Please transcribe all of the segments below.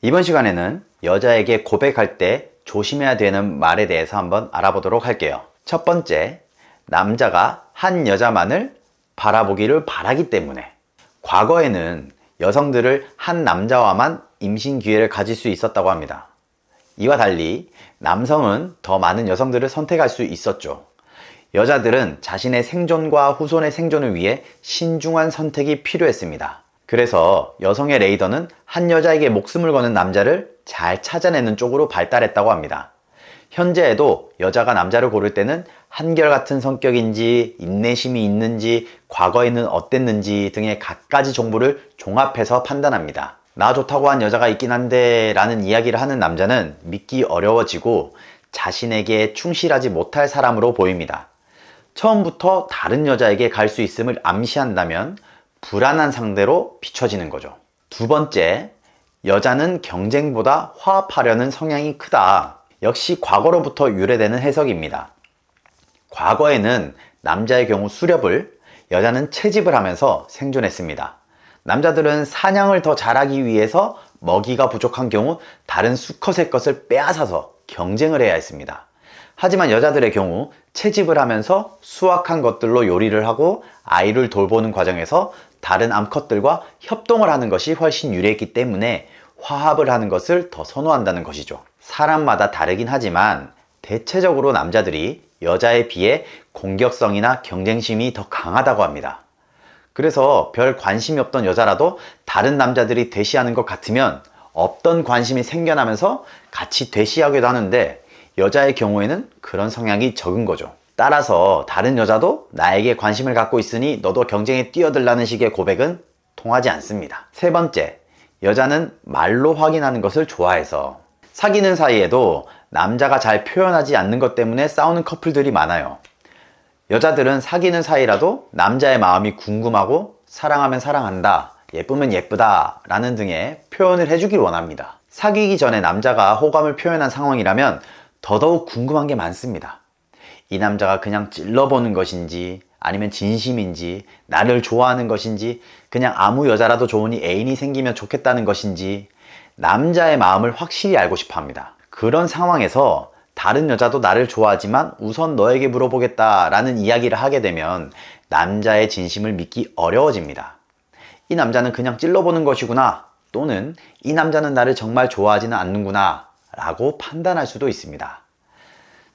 이번 시간에는 여자에게 고백할 때 조심해야 되는 말에 대해서 한번 알아보도록 할게요. 첫 번째, 남자가 한 여자만을 바라보기를 바라기 때문에. 과거에는 여성들을 한 남자와만 임신 기회를 가질 수 있었다고 합니다. 이와 달리 남성은 더 많은 여성들을 선택할 수 있었죠. 여자들은 자신의 생존과 후손의 생존을 위해 신중한 선택이 필요했습니다. 그래서 여성의 레이더는 한 여자에게 목숨을 거는 남자를 잘 찾아내는 쪽으로 발달했다고 합니다. 현재에도 여자가 남자를 고를 때는 한결같은 성격인지, 인내심이 있는지, 과거에는 어땠는지 등의 갖가지 정보를 종합해서 판단합니다. 나 좋다고 한 여자가 있긴 한데 라는 이야기를 하는 남자는 믿기 어려워지고 자신에게 충실하지 못할 사람으로 보입니다. 처음부터 다른 여자에게 갈 수 있음을 암시한다면 불안한 상대로 비춰지는 거죠. 두 번째, 여자는 경쟁보다 화합하려는 성향이 크다. 역시 과거로부터 유래되는 해석입니다. 과거에는 남자의 경우 수렵을, 여자는 채집을 하면서 생존했습니다. 남자들은 사냥을 더 잘하기 위해서 먹이가 부족한 경우 다른 수컷의 것을 빼앗아서 경쟁을 해야 했습니다. 하지만 여자들의 경우 채집을 하면서 수확한 것들로 요리를 하고 아이를 돌보는 과정에서 다른 암컷들과 협동을 하는 것이 훨씬 유리했기 때문에 화합을 하는 것을 더 선호한다는 것이죠. 사람마다 다르긴 하지만 대체적으로 남자들이 여자에 비해 공격성이나 경쟁심이 더 강하다고 합니다. 그래서 별 관심이 없던 여자라도 다른 남자들이 대시하는 것 같으면 없던 관심이 생겨나면서 같이 대시하기도 하는데 여자의 경우에는 그런 성향이 적은 거죠. 따라서 다른 여자도 나에게 관심을 갖고 있으니 너도 경쟁에 뛰어들라는 식의 고백은 통하지 않습니다. 세 번째, 여자는 말로 확인하는 것을 좋아해서. 사귀는 사이에도 남자가 잘 표현하지 않는 것 때문에 싸우는 커플들이 많아요. 여자들은 사귀는 사이라도 남자의 마음이 궁금하고 사랑하면 사랑한다, 예쁘면 예쁘다 라는 등의 표현을 해주길 원합니다. 사귀기 전에 남자가 호감을 표현한 상황이라면 더더욱 궁금한 게 많습니다. 이 남자가 그냥 찔러보는 것인지, 아니면 진심인지, 나를 좋아하는 것인지, 그냥 아무 여자라도 좋으니 애인이 생기면 좋겠다는 것인지, 남자의 마음을 확실히 알고 싶어 합니다. 그런 상황에서 다른 여자도 나를 좋아하지만 우선 너에게 물어보겠다 라는 이야기를 하게 되면 남자의 진심을 믿기 어려워집니다. 이 남자는 그냥 찔러보는 것이구나, 또는 이 남자는 나를 정말 좋아하지는 않는구나 라고 판단할 수도 있습니다.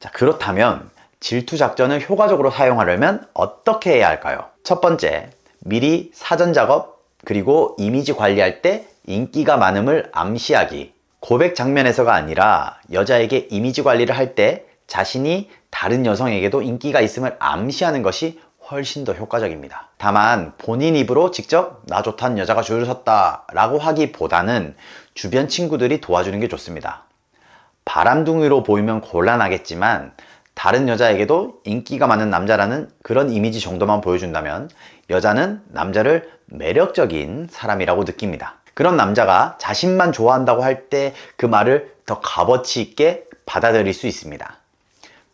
자, 그렇다면 질투 작전을 효과적으로 사용하려면 어떻게 해야 할까요? 첫 번째, 미리 사전 작업 그리고 이미지 관리할 때 인기가 많음을 암시하기. 고백 장면에서가 아니라 여자에게 이미지 관리를 할 때 자신이 다른 여성에게도 인기가 있음을 암시하는 것이 훨씬 더 효과적입니다. 다만 본인 입으로 직접 나 좋다는 여자가 줄을 섰다 라고 하기보다는 주변 친구들이 도와주는 게 좋습니다. 바람둥이로 보이면 곤란하겠지만 다른 여자에게도 인기가 많은 남자라는 그런 이미지 정도만 보여준다면 여자는 남자를 매력적인 사람이라고 느낍니다. 그런 남자가 자신만 좋아한다고 할 때 그 말을 더 값어치 있게 받아들일 수 있습니다.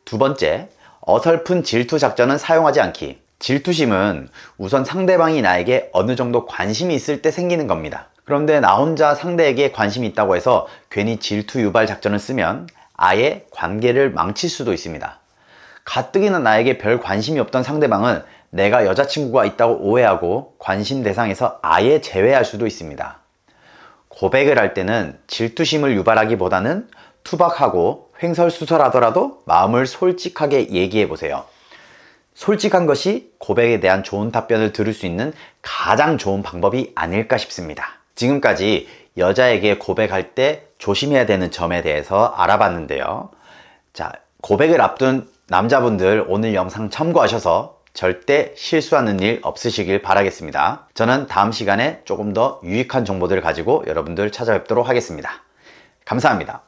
두 번째, 어설픈 질투 작전은 사용하지 않기. 질투심은 우선 상대방이 나에게 어느 정도 관심이 있을 때 생기는 겁니다. 그런데 나 혼자 상대에게 관심이 있다고 해서 괜히 질투 유발 작전을 쓰면 아예 관계를 망칠 수도 있습니다. 가뜩이나 나에게 별 관심이 없던 상대방은 내가 여자친구가 있다고 오해하고 관심 대상에서 아예 제외할 수도 있습니다. 고백을 할 때는 질투심을 유발하기보다는 투박하고 횡설수설하더라도 마음을 솔직하게 얘기해보세요. 솔직한 것이 고백에 대한 좋은 답변을 들을 수 있는 가장 좋은 방법이 아닐까 싶습니다. 지금까지 여자에게 고백할 때 조심해야 되는 점에 대해서 알아봤는데요. 자, 고백을 앞둔 남자분들 오늘 영상 참고하셔서 절대 실수하는 일 없으시길 바라겠습니다. 저는 다음 시간에 조금 더 유익한 정보들을 가지고 여러분들 찾아뵙도록 하겠습니다. 감사합니다.